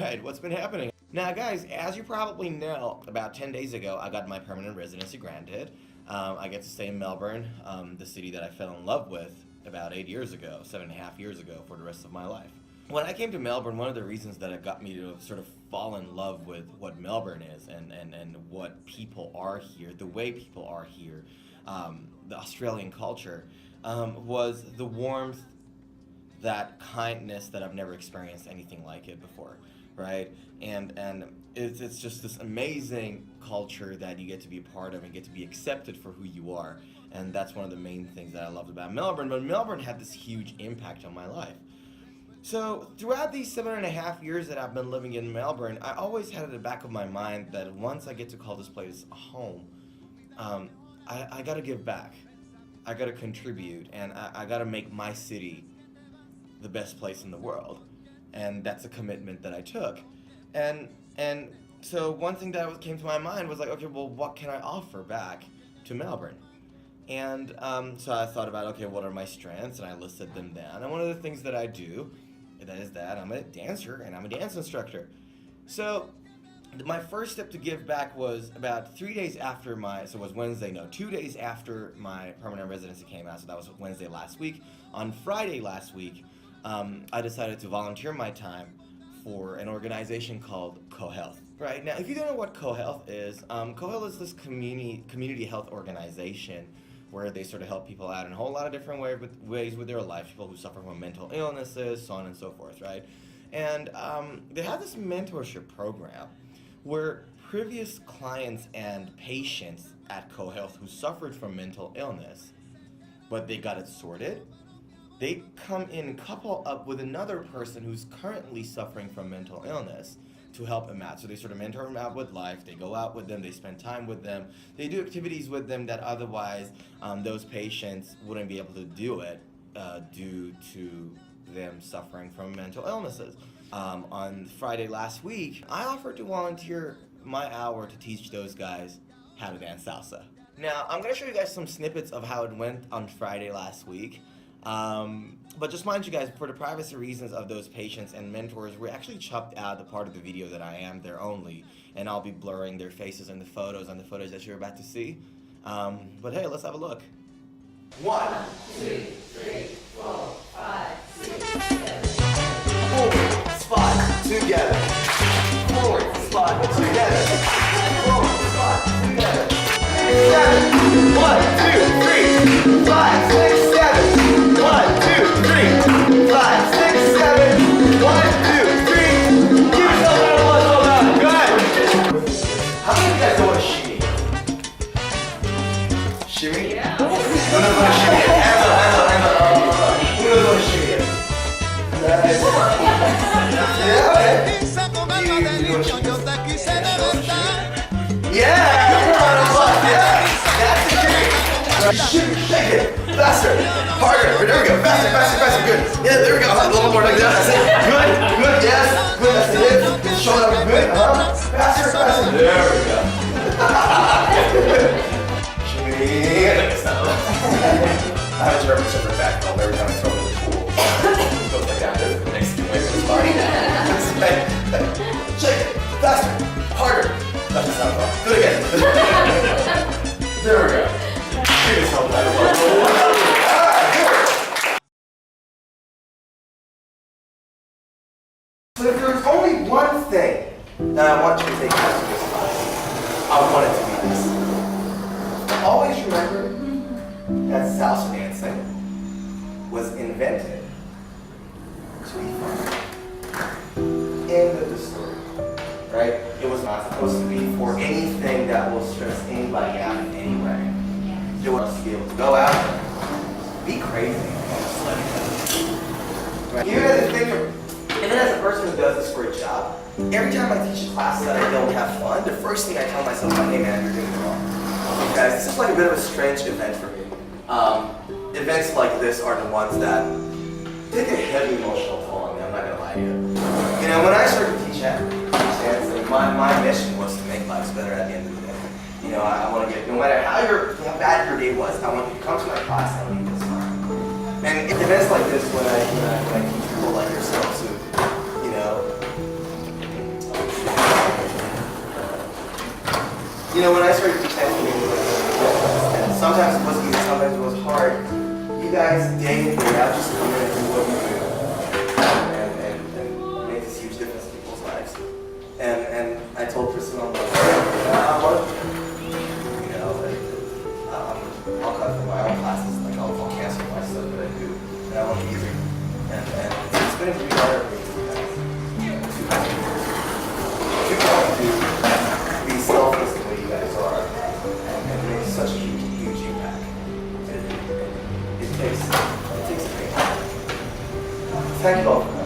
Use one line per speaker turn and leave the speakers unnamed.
right, what's been happening? Now guys, as you probably know, about 10 days ago, I got my permanent residency granted. I get to stay in Melbourne, the city that I fell in love with about 8 years ago, 7.5 years ago, for the rest of my life. When I came to Melbourne, one of the reasons that it got me to sort of fall in love with what Melbourne is and what people are here, the way people are here, the Australian culture, was the warmth, that kindness that I've never experienced anything like it before, right? And it's just this amazing culture that you get to be a part of and get to be accepted for who you are. And that's one of the main things that I loved about Melbourne. But Melbourne had this huge impact on my life. So throughout these 7.5 years that I've been living in Melbourne, I always had at the back of my mind that once I get to call this place home, I gotta give back. I gotta contribute, and I gotta make my city the best place in the world. And that's a commitment that I took. And so one thing that came to my mind was like, okay, well, what can I offer back to Melbourne? And so I thought about, okay, what are my strengths? And I listed them down. And one of the things that I do, that is that I'm a dancer and I'm a dance instructor. So my first step to give back was about 3 days after so it was Wednesday, no, 2 days after my permanent residency came out. So that was Wednesday last week. On Friday last week, I decided to volunteer my time for an organization called CoHealth. Right, now if you don't know what CoHealth is this community health organization where they sort of help people out in a whole lot of different ways with their life, people who suffer from mental illnesses, so on and so forth, right? And they have this mentorship program where previous clients and patients at CoHealth who suffered from mental illness, but they got it sorted, they come in and couple up with another person who's currently suffering from mental illness to help them out. So they sort of mentor them out with life, they go out with them, they spend time with them, they do activities with them that otherwise those patients wouldn't be able to do it due to them suffering from mental illnesses. On Friday last week, I offered to volunteer my hour to teach those guys how to dance salsa. Now, I'm gonna show you guys some snippets of how it went on Friday last week. But just mind you guys, for the privacy reasons of those patients and mentors, we actually chopped out the part of the video that I am there only, and I'll be blurring their faces in the photos and the footage that you're about to see. But hey, let's have a look. 1, 2, 3, 4, 5, 6, 7. Forward, spot, together. Forward, spot, together. Forward, spot, together. 7. 1, 2, 3, 5, 6, 7. 1, 2, 3, 5, 6, 7. 1, 2, 3. Give yourself another one, slow down. Go ahead. How many of you guys know what a shimmy is? Shimmy? Yeah. Who knows what a shimmy is? Who knows what a shimmy is? Yeah, okay. Yeah, that's a shimmy. Shake it. Faster, harder, there we go, faster, good. Yeah, there we go, a little more like that, that's it. Good, yes, good, that's it. Good, shoulder up, good, faster, there we go. Shimmy, I have a German Shepherd back home every time I throw it in the pool. It goes like that, it makes it away from his body. Shake it, faster, harder. That just sounds wrong. Do it again. There we go. Give yourself another one. So if there's only one thing that I want you to take out of this class, I want it to be this. Always remember that salsa dancing was invented to be fun. End of the story. Right? It was not supposed to be for anything that will stress anybody out in any way. It was to be able to go out and be crazy and just let it go. Right? Even as a person who does this for a job, every time I teach a class that I don't have fun, the first thing I tell myself is, hey man, you're doing it wrong. Because this is like a bit of a strange event for me. Events like this are the ones that take a heavy emotional toll on me, I'm not gonna lie to you. You know, when I started to teach dancing, my mission was to make lives better at the end of the day. You know, I want to get, no matter how bad your day was, I want you to come to my class and leave this fun. And events like this, when I teach people like yourselves who, you know,
You know, when I started detecting and sometimes it wasn't easy, sometimes it was hard. You guys, day in, day out, just come in and do what you do. And make this huge difference in people's lives. And I told Kristen on the phone, I want to, you know, I'll cut from my own classes, like I'll cancel my stuff that I do, and I want to be easy. And it's been a pretty hard for me to be selfless the way you guys are, and make such a huge impact. It takes a big time. Thank you all.